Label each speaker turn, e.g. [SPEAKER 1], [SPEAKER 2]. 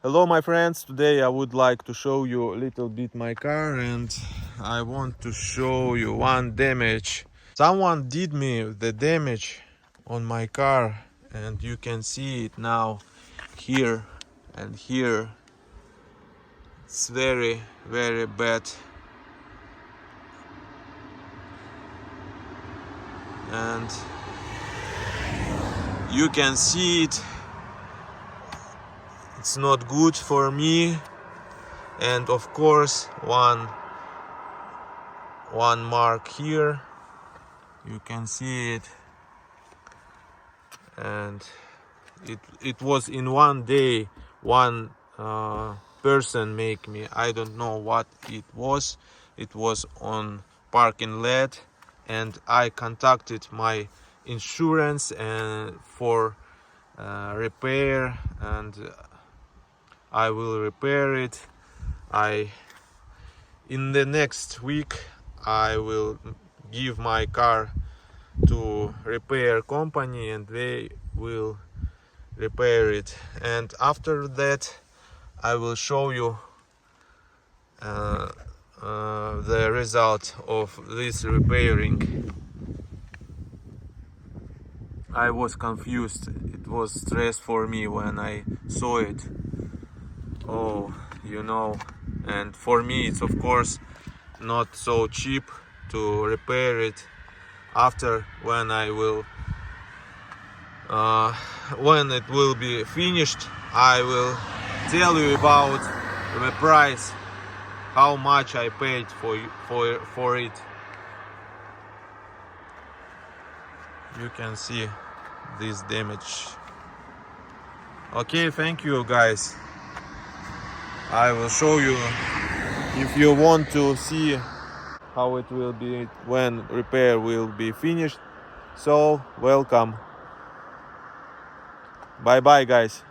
[SPEAKER 1] Hello my friends, today I would like to show you a little bit my car, and I want to show you one damage. Someone did me the damage on my car, and you can see it now here and here. It's very bad, and you can see it. It's not good for me, and of course one mark here, you can see it, and it was in one day. One person make me, I don't know what it was. It was on parking lot, and I contacted my insurance and for repair, and I will repair it. In the next week I will give my car to repair company, and they will repair it, and after that I will show you the result of this repairing. I was confused. It was stress for me when I saw it. Oh, and for me it's of course not so cheap to repair it. After when it will be finished, I will tell you about the price, how much I paid for it. You can see this damage. Okay, thank you guys. I will show you if you want to see how it will be when repair will be finished. So welcome. Bye bye guys.